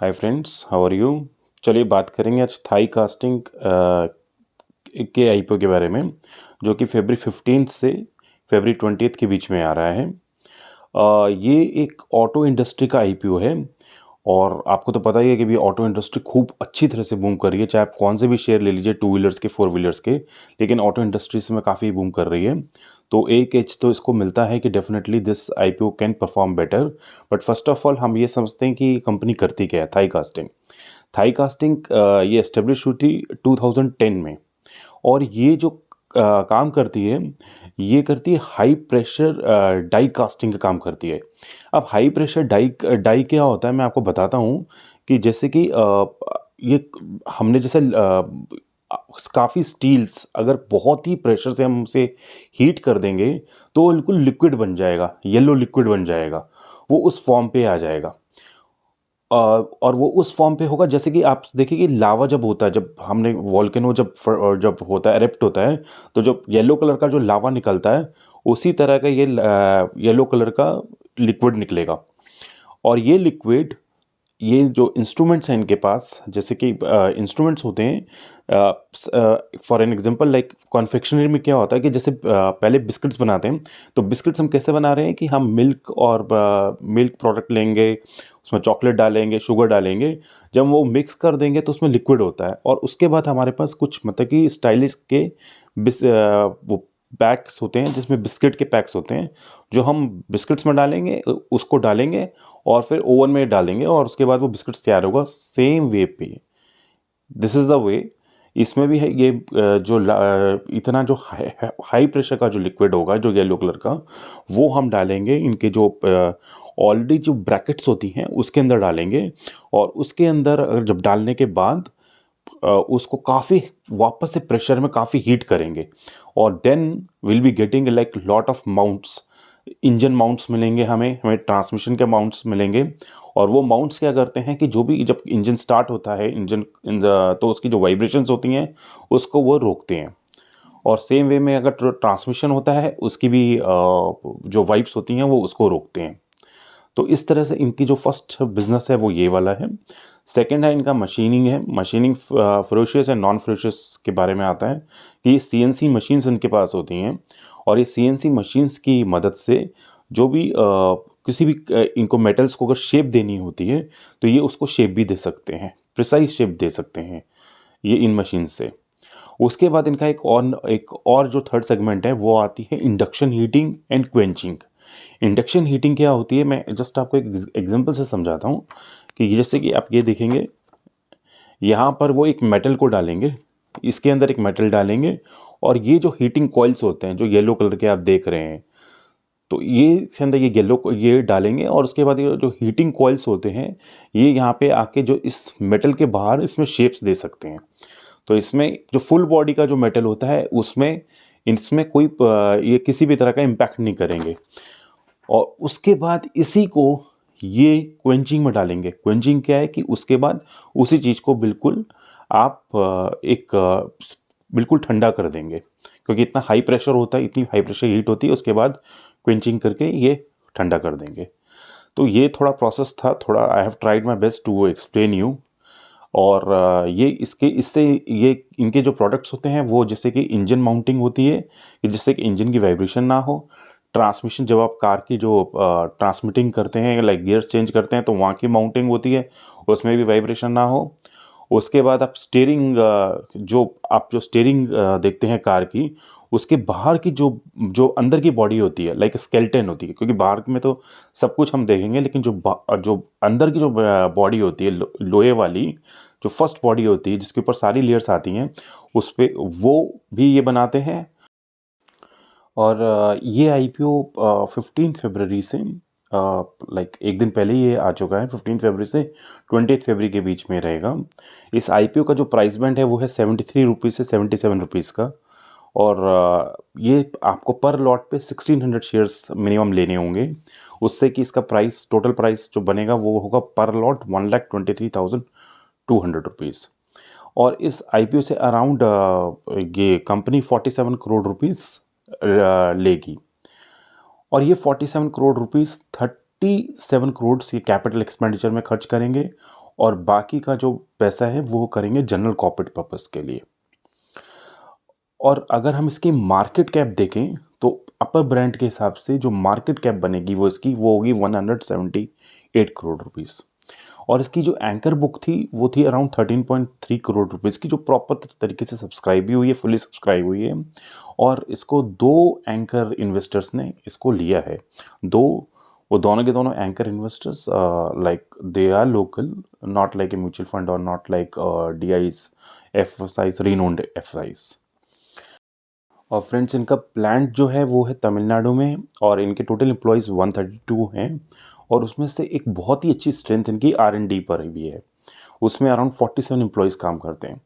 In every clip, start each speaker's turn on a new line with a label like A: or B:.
A: Hi friends, how are you. चलिए बात करेंगे आज थाई कास्टिंग के आईपीओ के बारे में, जो कि फरवरी 15 से फरवरी 20 के बीच में आ रहा है। ये एक ऑटो इंडस्ट्री का आईपीओ है और आपको तो पता ही है कि भी ऑटो इंडस्ट्री खूब अच्छी तरह से बूम कर रही है। चाहे आप कौन से भी शेयर ले लीजिए, टू व्हीलर्स के, फोर व्हीलर्स के, लेकिन ऑटो इंडस्ट्री में काफ़ी बूम कर रही है। तो एक एज तो इसको मिलता है कि definitely this IPO can perform better. But first of all हम ये समझते हैं कि कंपनी करती क्या है। थाई कास्टिंग, थाई कास्टिंग ये एस्टेब्लिश हुई थी 2010 में। और ये जो काम करती है, ये करती है हाई प्रेशर डाई कास्टिंग का काम करती है। अब हाई प्रेशर डाई डाई क्या होता है मैं आपको बताता हूँ कि जैसे कि ये हमने जैसे काफ़ी स्टील्स अगर बहुत ही प्रेशर से हम उसे हीट कर देंगे तो वो बिल्कुल लिक्विड बन जाएगा, येलो लिक्विड बन जाएगा, वो उस फॉर्म पे आ जाएगा। और वो उस फॉर्म पे होगा जैसे कि आप देखिए कि लावा जब होता है, जब हमने वॉल्केनो जब होता है, एरेप्ट होता है, तो जब येलो कलर का जो लावा निकलता है उसी तरह का ये येलो कलर का लिक्विड निकलेगा। और ये लिक्विड, ये जो इंस्ट्रूमेंट्स हैं इनके पास, जैसे कि इंस्ट्रूमेंट्स होते हैं for an example like confectionery में क्या होता है कि जैसे पहले बिस्किट्स बनाते हैं, तो बिस्किट्स हम कैसे बना रहे हैं कि हम मिल्क और मिल्क प्रोडक्ट लेंगे, उसमें चॉकलेट डालेंगे, शुगर डालेंगे, जब वो मिक्स कर देंगे तो उसमें लिक्विड होता है। और उसके बाद हमारे पास कुछ मतलब कि स्टाइलिश के वो पैक्स होते हैं जिसमें बिस्किट के पैक्स होते हैं, जो हम बिस्किट्स में डालेंगे, उसको डालेंगे और फिर ओवन में डाल देंगे और उसके बाद वो बिस्किट्स तैयार होगा सेम वे पे। This is the way. इसमें भी है ये इतना जो हाई प्रेशर का जो लिक्विड होगा जो येलो कलर का, वो हम डालेंगे इनके जो ऑलरेडी जो ब्रैकेट्स होती हैं उसके अंदर डालेंगे। और उसके अंदर जब डालने के बाद उसको काफ़ी वापस से प्रेशर में काफ़ी हीट करेंगे और then will be getting like lot of mounts, engine mounts मिलेंगे, हमें हमें ट्रांसमिशन के माउंट्स मिलेंगे। और वो माउंट्स क्या करते हैं कि जो भी जब इंजन स्टार्ट होता है तो उसकी जो वाइब्रेशंस होती हैं उसको वो रोकते हैं। और सेम वे में अगर ट्रांसमिशन होता है उसकी भी जो वाइब्स होती हैं वो उसको रोकते हैं। तो इस तरह से इनकी जो फर्स्ट बिजनेस है वो ये वाला है। सेकंड है इनका मशीनिंग है। Machining ferocious and non ferocious के बारे में आता है कि सीएनसी मशीन्स इनके पास होती हैं और ये सीएनसी मशीन्स की मदद से जो भी किसी भी इनको मेटल्स को अगर शेप देनी होती है तो ये उसको शेप भी दे सकते हैं, प्रिसाइज शेप दे सकते हैं ये इन मशीन से। उसके बाद इनका एक और जो थर्ड सेगमेंट है वो आती है induction heating and quenching. Induction heating क्या होती है, मैं जस्ट आपको एक एग्जांपल से समझाता हूँ कि जैसे कि आप ये देखेंगे, यहाँ पर वो एक मेटल को डालेंगे, इसके अंदर एक मेटल डालेंगे और ये जो हीटिंग कॉइल्स होते हैं जो येलो कलर के आप देख रहे हैं, तो ये इसके अंदर ये येलो को ये डालेंगे और उसके बाद ये जो हीटिंग कॉइल्स होते हैं ये यहाँ पे आके जो इस मेटल के बाहर इसमें शेप्स दे सकते हैं। तो इसमें जो फुल बॉडी का जो मेटल होता है उसमें इसमें कोई ये किसी भी तरह का इम्पैक्ट नहीं करेंगे। और उसके बाद इसी को ये क्वेंचिंग में डालेंगे। क्वेंचिंग क्या है कि उसके बाद उसी चीज़ को बिल्कुल आप बिल्कुल ठंडा कर देंगे, क्योंकि इतना हाई प्रेशर होता है, इतनी हाई प्रेशर हीट होती है, उसके बाद क्वेंचिंग करके ये ठंडा कर देंगे। तो ये थोड़ा प्रोसेस था, थोड़ा I have tried my best to explain you. और ये इसके इससे ये इनके जो प्रोडक्ट्स होते हैं वो जैसे कि इंजन माउंटिंग होती है कि जिससे कि इंजन की वाइब्रेशन ना हो। ट्रांसमिशन, जब आप कार की जो ट्रांसमिटिंग करते हैं लाइक गियर्स चेंज करते हैं तो वहाँ की माउंटिंग होती है, उसमें भी वाइब्रेशन ना हो। उसके बाद आप स्टीयरिंग, जो स्टीयरिंग देखते हैं कार की, उसके बाहर की जो जो अंदर की बॉडी होती है लाइक स्केलेटन होती है, क्योंकि बाहर में तो सब कुछ हम देखेंगे, लेकिन जो अंदर की जो बॉडी होती है लोहे वाली, जो फर्स्ट बॉडी होती है जिसके ऊपर सारी लेयर्स आती हैं, उस पे वो भी ये बनाते हैं। और ये आईपीओ 15 फरवरी से लाइक एक दिन पहले ये आ चुका है, 15 फरवरी से 20 फरवरी के बीच में रहेगा। इस आईपीओ का जो प्राइस बैंड है वो है 73 रुपीज़ से 77 रुपीज़ का। और ये आपको पर लॉट पे 1600 शेयर्स मिनिमम लेने होंगे, उससे कि इसका प्राइस, टोटल प्राइस जो बनेगा वो होगा पर लॉट 1,23,200 रुपीज़। और इस आईपीओ से अराउंड ये कंपनी 47 करोड़ रुपीज़ लेगी। और ये 47 करोड़ रुपीज़ 37 करोड़ ये कैपिटल एक्सपेंडिचर में खर्च करेंगे और बाकी का जो पैसा है वो करेंगे जनरल कॉर्पोरेट पर्पस के लिए। और अगर हम इसकी मार्केट कैप देखें तो अपर ब्रांड के हिसाब से जो मार्केट कैप बनेगी वो होगी 178 करोड़ रुपीस। और इसकी जो एंकर बुक थी वो थी अराउंड 13.3 करोड़ रुपीस की, जो प्रॉपर तरीके से सब्सक्राइब भी हुई है, फुली सब्सक्राइब हुई है। और इसको 2 एंकर इन्वेस्टर्स ने इसको लिया है। वो दोनों के दोनों anchor investors like they are local, not like a mutual fund और not like DIs, FSIs, renowned FSIs। और फ्रेंड्स, इनका प्लांट जो है वो है तमिलनाडु में, और इनके टोटल एम्प्लॉयज़ 132 हैं। और उसमें से एक बहुत ही अच्छी स्ट्रेंथ इनकी R&D पर भी है। उसमें अराउंड 47 एम्प्लॉयज़ काम करते हैं।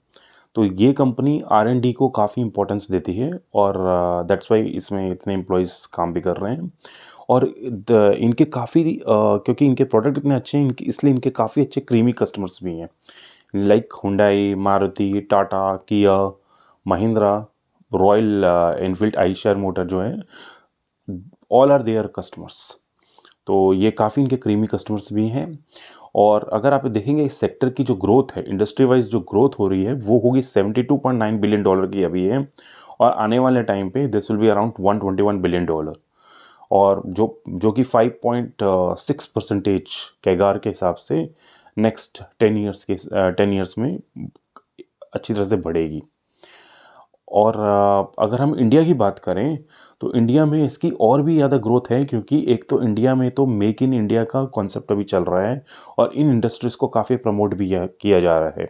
A: तो ये कंपनी R&D को काफ़ी इंपॉर्टेंस देती है, और दैट्स वाई इसमें इतने एम्प्लॉयज़ काम भी कर रहे हैं। और इनके काफ़ी क्योंकि इनके प्रोडक्ट इतने अच्छे हैं, इसलिए इनके काफ़ी अच्छे क्रीमी कस्टमर्स भी हैं, लाइक हुंडई, मारुति, टाटा, किया, Mahindra, royal Enfield, Eicher motor जो है, ऑल आर देयर कस्टमर्स। तो ये काफ़ी इनके क्रीमी कस्टमर्स भी हैं। और अगर आप देखेंगे इस सेक्टर की जो ग्रोथ है, इंडस्ट्री वाइज जो ग्रोथ हो रही है, वो होगी $72.9 बिलियन की अभी है। और आने वाले टाइम पे this will be around $121 billion. और जो कि 5.6% कैगार के हिसाब से नेक्स्ट 10 ईयर्स में अच्छी तरह से बढ़ेगी। और अगर हम इंडिया की बात करें तो इंडिया में इसकी और भी ज़्यादा ग्रोथ है, क्योंकि एक तो इंडिया में तो मेक इन इंडिया का कॉन्सेप्ट अभी चल रहा है, और इन इंडस्ट्रीज़ को काफ़ी प्रमोट भी किया जा रहा है।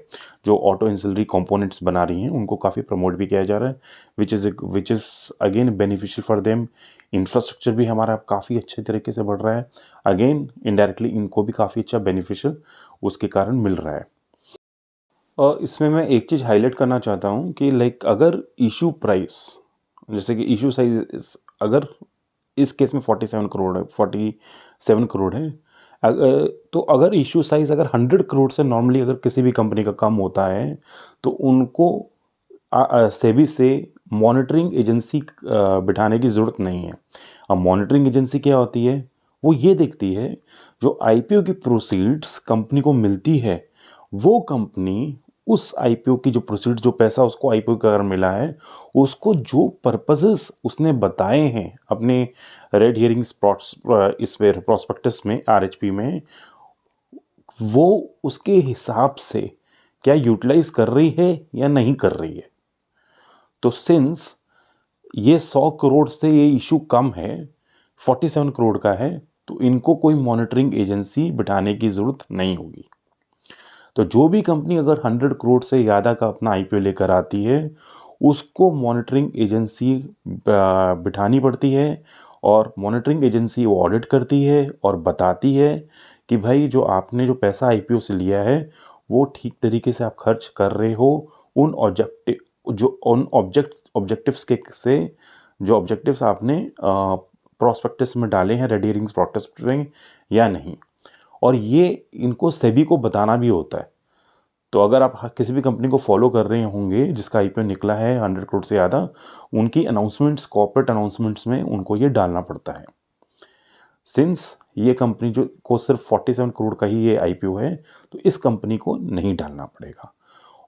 A: जो ऑटो इंसिलरी कंपोनेंट्स बना रही हैं उनको काफ़ी प्रमोट भी किया जा रहा है, which is again beneficial for them. Infrastructure भी हमारा काफ़ी अच्छे तरीके से बढ़ रहा है, अगेन इनडायरेक्टली इनको भी काफ़ी अच्छा बेनिफिशियल उसके कारण मिल रहा है। और इसमें मैं एक चीज़ हाईलाइट करना चाहता हूँ कि लाइक अगर इशू प्राइस, जैसे कि इशू साइज अगर इस केस में 47 करोड़ है, तो अगर इशू साइज अगर 100 करोड़ से नॉर्मली अगर किसी भी कंपनी का कम होता है तो उनको सेबी से मॉनिटरिंग एजेंसी बिठाने की ज़रूरत नहीं है। अब मॉनिटरिंग एजेंसी क्या होती है? वो ये देखती है जो IPO की प्रोसीड्स कंपनी को मिलती है, वो कंपनी उस IPO की जो प्रोसीड, जो पैसा उसको IPO का अगर मिला है, उसको जो पर्पसेस उसने बताए हैं अपने रेड हियरिंग इस पर प्रोस्पेक्टस में, RHP में, वो उसके हिसाब से क्या यूटिलाइज कर रही है या नहीं कर रही है। तो सिंस ये 100 करोड़ से ये इशू कम है, 47 करोड़ का है, तो इनको कोई मॉनिटरिंग एजेंसी बिठाने की ज़रूरत नहीं होगी। तो जो भी कंपनी अगर 100 करोड़ से ज़्यादा का अपना IPO लेकर आती है, उसको मॉनिटरिंग एजेंसी बिठानी पड़ती है, और मॉनिटरिंग एजेंसी वो ऑडिट करती है और बताती है कि भाई जो आपने जो पैसा IPO से लिया है वो ठीक तरीके से आप खर्च कर रहे हो उन ऑब्जेक्टिव्स के से, जो ऑब्जेक्टिव्स आपने प्रोस्पेक्टस में डाले हैं, रेड हियरिंग्स प्रोस्पेक्टस में, या नहीं। और ये इनको सेबी को बताना भी होता है। तो अगर आप किसी भी कंपनी को फॉलो कर रहे होंगे जिसका IPO निकला है 100 करोड़ से ज़्यादा, उनकी अनाउंसमेंट्स, कॉर्पोरेट अनाउंसमेंट्स में उनको ये डालना पड़ता है। सिंस ये कंपनी जो को सिर्फ 47 करोड़ का ही ये IPO है, तो इस कंपनी को नहीं डालना पड़ेगा।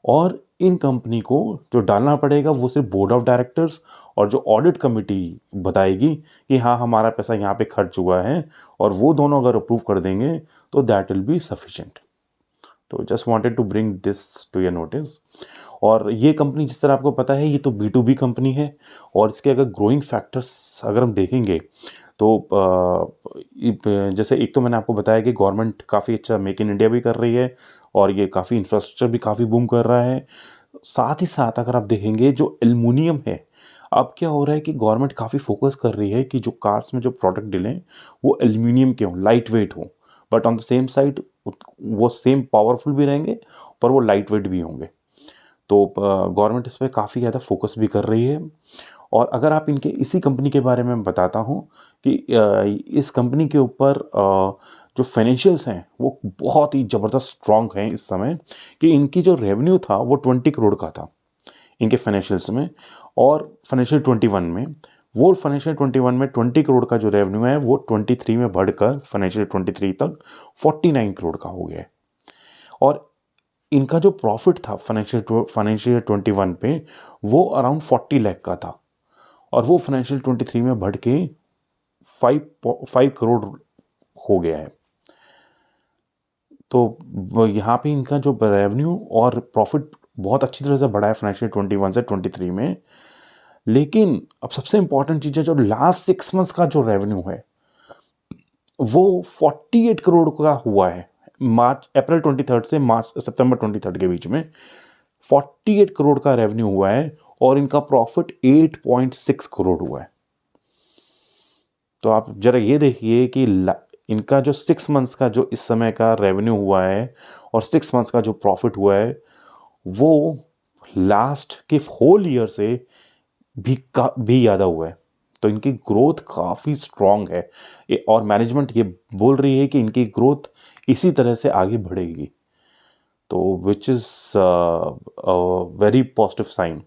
A: और इन कंपनी को जो डालना पड़ेगा वो सिर्फ बोर्ड ऑफ डायरेक्टर्स और जो ऑडिट कमेटी बताएगी कि हाँ हमारा पैसा यहाँ पे खर्च हुआ है, और वो दोनों अगर अप्रूव कर देंगे तो दैट विल बी सफिशिएंट। तो just wanted to bring this to your notice. और ये कंपनी जिस तरह आपको पता है ये तो B2B कंपनी है, और इसके अगर ग्रोइंग फैक्टर्स अगर हम देखेंगे तो जैसे एक तो मैंने आपको बताया कि गवर्नमेंट काफ़ी अच्छा मेक इन इंडिया भी कर रही है, और ये काफ़ी इंफ्रास्ट्रक्चर भी काफ़ी बूम कर रहा है। साथ ही साथ अगर आप देखेंगे जो एल्युमिनियम है, अब क्या हो रहा है कि गवर्नमेंट काफ़ी फोकस कर रही है कि जो कार्स में जो प्रोडक्ट डलें वो एल्युमिनियम के हों, लाइट वेट हों, but on the same side वो सेम पावरफुल भी रहेंगे पर वो लाइट वेट भी होंगे। तो गवर्नमेंट इस पर काफ़ी ज़्यादा फोकस भी कर रही है। और अगर आप इनके इसी कंपनी के बारे में बताता हूँ कि इस कंपनी के ऊपर जो फाइनेंशियल्स हैं वो बहुत ही ज़बरदस्त स्ट्रॉन्ग हैं इस समय, कि इनकी जो रेवेन्यू था वो 20 करोड़ का था इनके फाइनेंशियल्स में, और फाइनेंशियल 21 में, वो फाइनेंशियल 21 में 20 करोड़ का जो रेवेन्यू है वो 23 में बढ़कर फाइनेंशियल 23 तक 49 करोड़ का हो गया है। और इनका जो प्रॉफिट था फाइनेंशियल 21 पे वो अराउंड 40 लाख का था, और वो फाइनेंशियल 23 में बढ़ के 5 करोड़ हो गया है। तो यहाँ पे इनका जो रेवेन्यू और प्रॉफिट बहुत अच्छी तरह से बढ़ा है फाइनेंशियल 21 से 23 में। लेकिन अब सबसे इंपॉर्टेंट चीज़ है, जो लास्ट 6 मंथ्स का जो रेवेन्यू है वो 48 करोड़ का हुआ है। अप्रैल 23 से सितंबर 23 के बीच में 48 करोड़ का रेवेन्यू हुआ है, और इनका प्रॉफिट 8.6 करोड़ हुआ है। तो आप जरा ये देखिए कि इनका जो 6 मंथ्स का जो इस समय का रेवेन्यू हुआ है और 6 मंथ्स का जो प्रॉफिट हुआ है वो लास्ट के होल ईयर से भी ज़्यादा हुआ है। तो इनकी ग्रोथ काफ़ी स्ट्रांग है, और मैनेजमेंट ये बोल रही है कि इनकी ग्रोथ इसी तरह से आगे बढ़ेगी। तो which is very positive sign.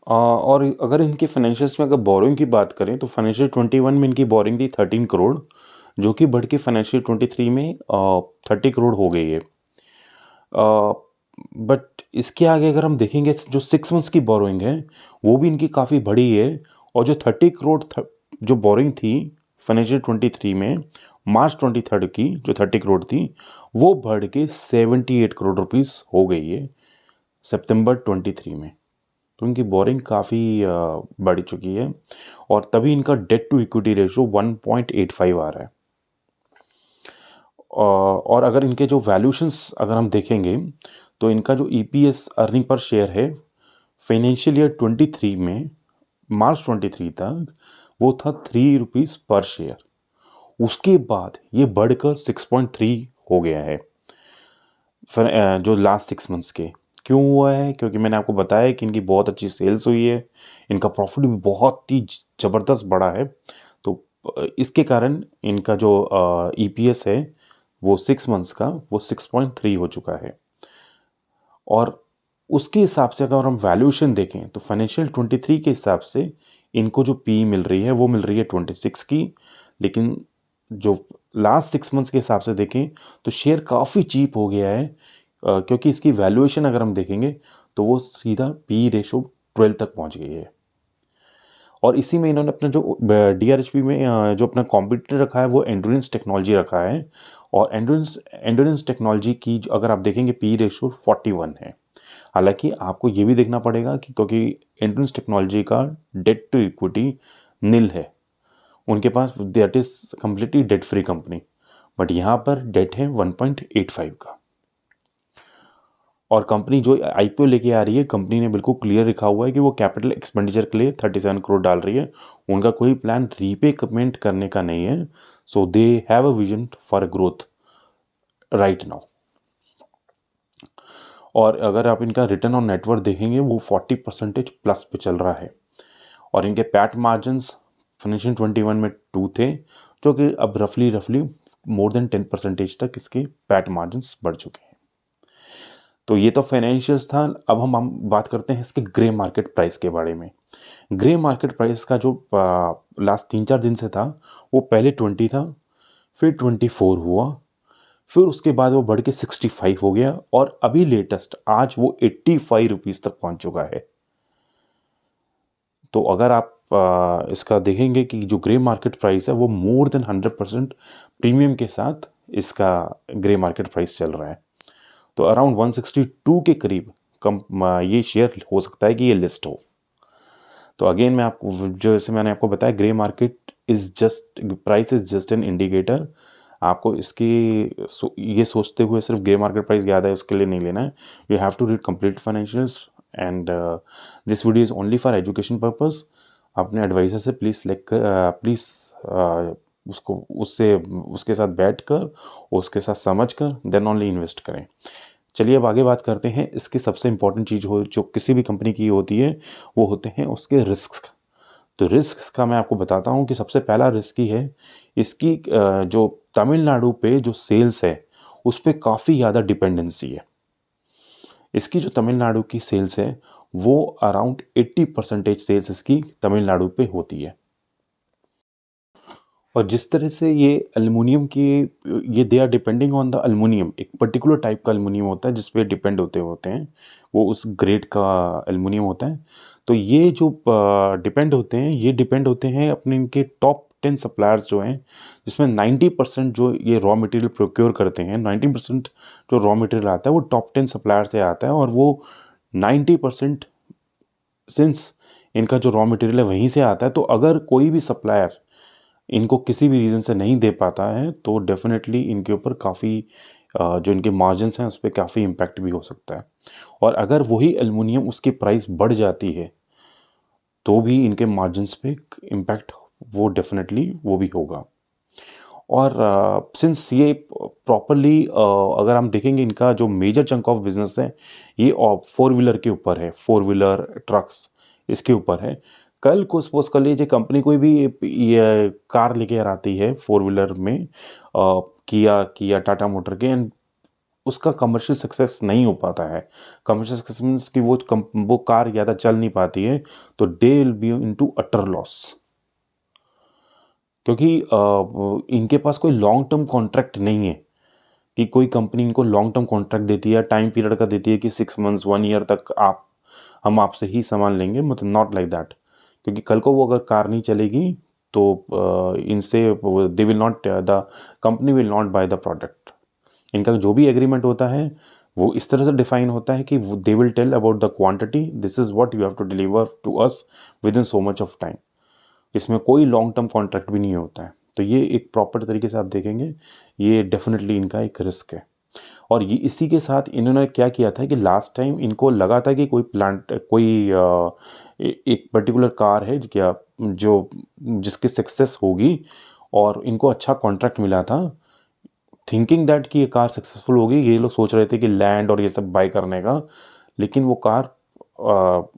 A: और अगर इनके फाइनेंशियल्स में अगर बोरिंग की बात करें तो फाइनेंशियल 21 में इनकी बोरिंग थी 13 करोड़, जो कि बढ़ के फाइनेंशियल 23 में 30 करोड़ हो गई है। बट इसके आगे अगर हम देखेंगे जो 6 मंथ्स की बोरिंग है वो भी इनकी काफ़ी बड़ी है, और जो 30 करोड़ जो बोरिंग थी फाइनेंशियल 23 में मार्च 23 की जो 30 करोड़ थी वो बढ़ के 78 करोड़ रुपीस हो गई है सितंबर 23 में। तो इनकी बोरिंग काफ़ी बढ़ चुकी है, और तभी इनका डेट टू इक्विटी रेशो 1.85 आ रहा है। और अगर इनके जो वैल्यूशंस अगर हम देखेंगे तो इनका जो ईपीएस अर्निंग पर शेयर है फाइनेंशियल ईयर 23 में मार्च 23 तक वो था 3 रुपीज़ पर शेयर। उसके बाद ये बढ़कर 6.3 हो गया है जो लास्ट 6 मंथ्स के। क्यों हुआ है? क्योंकि मैंने आपको बताया कि इनकी बहुत अच्छी सेल्स हुई है, इनका प्रॉफिट भी बहुत ही ज़बरदस्त बढ़ा है। तो इसके कारण इनका जो ईपीएस है वो 6 मंथ्स का वो 6.3 हो चुका है। और उसके हिसाब से अगर हम वैल्यूएशन देखें तो फाइनेंशियल 23 के हिसाब से इनको जो पी मिल रही है वो मिल रही है 26 की, लेकिन जो लास्ट 6 मंथ्स के हिसाब से देखें तो शेयर काफ़ी चीप हो गया है, क्योंकि इसकी वैल्यूएशन अगर हम देखेंगे तो वो सीधा पी रेशो 12 तक पहुंच गई है। और इसी में इन्होंने अपना जो डीआरएचपी में जो अपना कॉम्पिटिटर रखा है वो एंड्योरेंस टेक्नोलॉजी रखा है, और एंड्योरेंस टेक्नोलॉजी की अगर आप देखेंगे पी रेशो 41 है। हालांकि आपको ये भी देखना पड़ेगा कि क्योंकि एंड्योरेंस टेक्नोलॉजी का डेट टू इक्विटी नील है, उनके पास that is completely debt free company, but यहाँ पर डेट है 1.85 का। और कंपनी जो आईपीओ लेके आ रही है कंपनी ने बिल्कुल क्लियर लिखा हुआ है कि वो कैपिटल एक्सपेंडिचर के लिए 37 करोड़ डाल रही है, उनका कोई प्लान रीपेमेंट करने का नहीं है। So they have a vision for growth right now. और अगर आप इनका रिटर्न ऑन नेटवर्थ देखेंगे वो 40% प्लस पे चल रहा है, और इनके पैट मार्जिन्स फाइनेंशियल 21 में 2 थे, जो कि अब रफली मोर देन 10% तक इसके पैट मार्जिन्स बढ़ चुके हैं। तो ये तो फाइनेंशियल्स था। अब हम बात करते हैं इसके ग्रे मार्केट प्राइस के बारे में। ग्रे मार्केट प्राइस का जो लास्ट 3-4 दिन से था वो पहले 20 था, फिर 24 हुआ, फिर उसके बाद वो बढ़ के 65 हो गया, और अभी लेटेस्ट आज वो 85 रुपीज़ तक पहुंच चुका है। तो अगर आप इसका देखेंगे कि जो ग्रे मार्केट प्राइस है वो मोर देन 100% प्रीमियम के साथ इसका ग्रे मार्केट प्राइस चल रहा है। तो अराउंड 162 के करीब ये शेयर हो सकता है कि ये लिस्ट हो। तो अगेन मैं आपको जैसे मैंने आपको बताया grey market price is just an indicator. आपको इसकी ये सोचते हुए सिर्फ ग्रे मार्केट प्राइस ज़्यादा है उसके लिए नहीं लेना है। You have to read complete financials, and this video is only for education purpose. अपने एडवाइज़र से प्लीज़ उसके साथ बैठ कर उसके साथ समझ कर देन ओनली इन्वेस्ट करें। चलिए अब आगे बात करते हैं। इसकी सबसे इम्पोर्टेंट चीज़ जो किसी भी कंपनी की होती है वो होते हैं उसके रिस्क। तो रिस्क का मैं आपको बताता हूँ कि सबसे पहला रिस्क ही है इसकी जो तमिलनाडु पे जो सेल्स है उस पर काफ़ी ज़्यादा डिपेंडेंसी है। इसकी जो तमिलनाडु की सेल्स है वो अराउंड 80% सेल्स इसकी तमिलनाडु पे होती है। और जिस तरह से ये एल्युमिनियम की ये they are depending on the aluminium, एक पर्टिकुलर टाइप का एल्युमिनियम होता है जिस पे डिपेंड होते हैं, वो उस ग्रेड का एल्युमिनियम होता है। तो ये जो डिपेंड होते हैं, ये डिपेंड होते हैं अपने इनके टॉप 10 सप्लायर्स जो हैं, जिसमें 90% जो ये रॉ मटेरियल प्रोक्योर करते हैं, 90% जो रॉ मटेरियल आता है वो टॉप 10 सप्लायर से आता है। और वो 90% सिंस इनका जो रॉ मटेरियल है वहीं से आता है, तो अगर कोई भी सप्लायर इनको किसी भी रीज़न से नहीं दे पाता है तो डेफिनेटली इनके ऊपर काफ़ी जो इनके मार्जिन्स हैं उस पर काफ़ी इम्पैक्ट भी हो सकता है। और अगर वही एल्युमिनियम उसकी प्राइस बढ़ जाती है तो भी इनके मार्जिन्स पे इम्पैक्ट वो डेफिनेटली वो भी होगा। और सिंस ये प्रॉपरली अगर हम देखेंगे इनका जो मेजर चंक ऑफ बिजनेस है ये फोर व्हीलर के ऊपर है, फोर व्हीलर ट्रक्स इसके ऊपर है। कल को सपोज कर लीजिए कंपनी कोई भी ये कार लेके आती है फोर व्हीलर में, किया किया टाटा मोटर के, एंड उसका कमर्शियल सक्सेस नहीं हो पाता है। कमर्शियल सक्सेस मीन्स कि वो कार ज़्यादा चल नहीं पाती है, तो they will be into utter loss. क्योंकि इनके पास कोई लॉन्ग टर्म कॉन्ट्रैक्ट नहीं है कि कोई कंपनी इनको लॉन्ग टर्म कॉन्ट्रैक्ट देती है, टाइम पीरियड का देती है कि 6 मंथ्स 1 ईयर तक हम आपसे ही सामान लेंगे, मतलब नॉट लाइक दैट। क्योंकि कल को वो अगर कार नहीं चलेगी तो इनसे they will not, the company will not by the product. इनका जो भी एग्रीमेंट होता है वो इस तरह से डिफाइन होता है कि they will tell about the quantity, this is what you have to deliver to us within so much of time. इसमें कोई लॉन्ग टर्म कॉन्ट्रैक्ट भी नहीं होता है। तो ये एक प्रॉपर तरीके से आप देखेंगे, ये डेफिनेटली इनका एक रिस्क है। और ये इसी के साथ इन्होंने क्या किया था कि लास्ट टाइम इनको लगा था कि एक पर्टिकुलर कार है क्या जो जिसकी सक्सेस होगी, और इनको अच्छा कॉन्ट्रैक्ट मिला था, थिंकिंग दैट कि ये कार सक्सेसफुल होगी। ये लोग सोच रहे थे कि लैंड और ये सब बाय करने का, लेकिन वो कार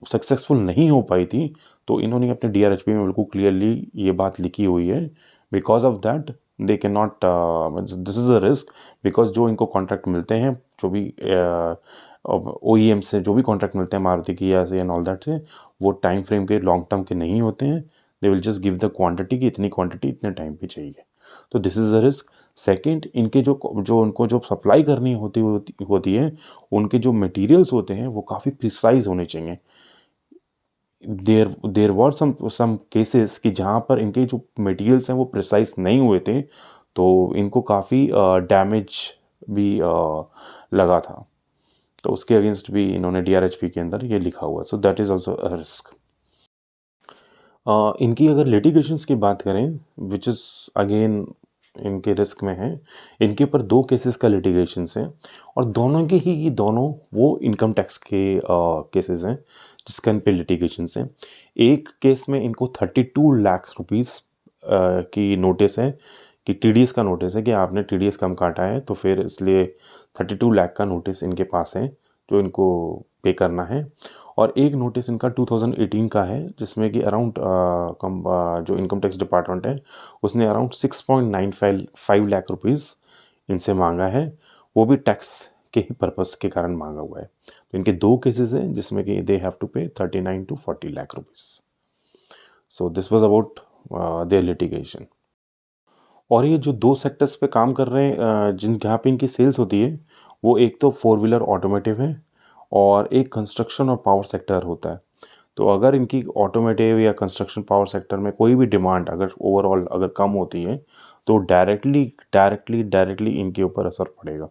A: सक्सेसफुल नहीं हो पाई थी। तो इन्होंने अपने DRHP में बिल्कुल क्लियरली ये बात लिखी हुई है, because of that they can not, this is a risk. Because जो इनको कॉन्ट्रैक्ट मिलते हैं, जो भी OEM से जो भी कॉन्ट्रैक्ट मिलते हैं मारुति की या से एंड ऑल दैट से, वो टाइम फ्रेम के लॉन्ग टर्म के नहीं होते हैं। They will just give the quantity कि इतनी क्वांटिटी इतने टाइम पे चाहिए। तो this is a risk. Second, इनके जो उनको जो सप्लाई करनी होती है, उनके जो मटेरियल्स होते हैं वो काफ़ी प्रिसाइज होने चाहिए। देर वर सम केसेस कि जहाँ पर इनके जो मटेरियल्स हैं वो प्रिसाइज नहीं हुए थे, तो इनको काफ़ी डैमेज भी लगा था। तो उसके अगेंस्ट भी इन्होंने DRHP के अंदर ये लिखा हुआ है। So that is also a risk. इनकी अगर लिटिगेशंस की बात करें, विच इज़ अगेन इनके रिस्क में है, इनके ऊपर 2 केसेस का लिटिगेशंस हैं, और दोनों के ही ये दोनों वो इनकम टैक्स के केसेस हैं जिसका इन पे लिटिगेशंस हैं। एक केस में इनको 32 लाख रुपीस की नोटिस है कि TDS का नोटिस है कि आपने TDS कम काटा है, तो फिर इसलिए 32 लाख का नोटिस इनके पास है जो इनको पे करना है। और एक नोटिस इनका 2018 का है जिसमें कि अराउंड जो इनकम टैक्स डिपार्टमेंट है उसने अराउंड 6.95 लाख रुपीस इनसे मांगा है, वो भी टैक्स के ही पर्पस के कारण मांगा हुआ है। तो इनके 2 केसेस हैं जिसमें कि दे हैव टू पे 39 to 40 lakh rupees. So this was about their litigation. और ये जो 2 सेक्टर्स पे काम कर रहे हैं जिन जहाँ पे इनकी सेल्स होती है, वो एक तो 4 व्हीलर ऑटोमेटिव है और एक कंस्ट्रक्शन और पावर सेक्टर होता है। तो अगर इनकी ऑटोमेटिव या कंस्ट्रक्शन पावर सेक्टर में कोई भी डिमांड अगर ओवरऑल अगर कम होती है तो डायरेक्टली इनके ऊपर असर पड़ेगा।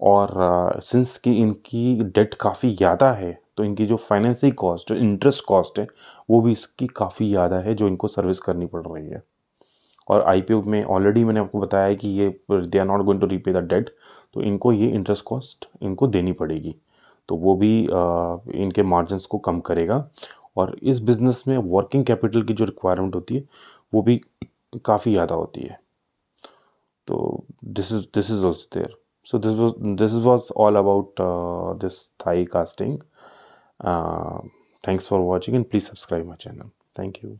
A: और सिंस कि इनकी डेट काफ़ी ज़्यादा है, तो इनकी जो फाइनेंसिंग कॉस्ट, जो इंटरेस्ट कॉस्ट है, वो भी इसकी काफ़ी ज़्यादा है जो इनको सर्विस करनी पड़ रही है। और IPO में ऑलरेडी मैंने आपको बताया है कि ये they are not going to repay the debt, तो इनको ये इंटरेस्ट कॉस्ट इनको देनी पड़ेगी। तो वो भी इनके मार्जिन्स को कम करेगा। और इस बिज़नेस में वर्किंग कैपिटल की जो रिक्वायरमेंट होती है वो भी काफ़ी ज़्यादा होती है। तो this is also there. So this was all about this Thai casting. Thanks for watching and please subscribe my channel. Thank you.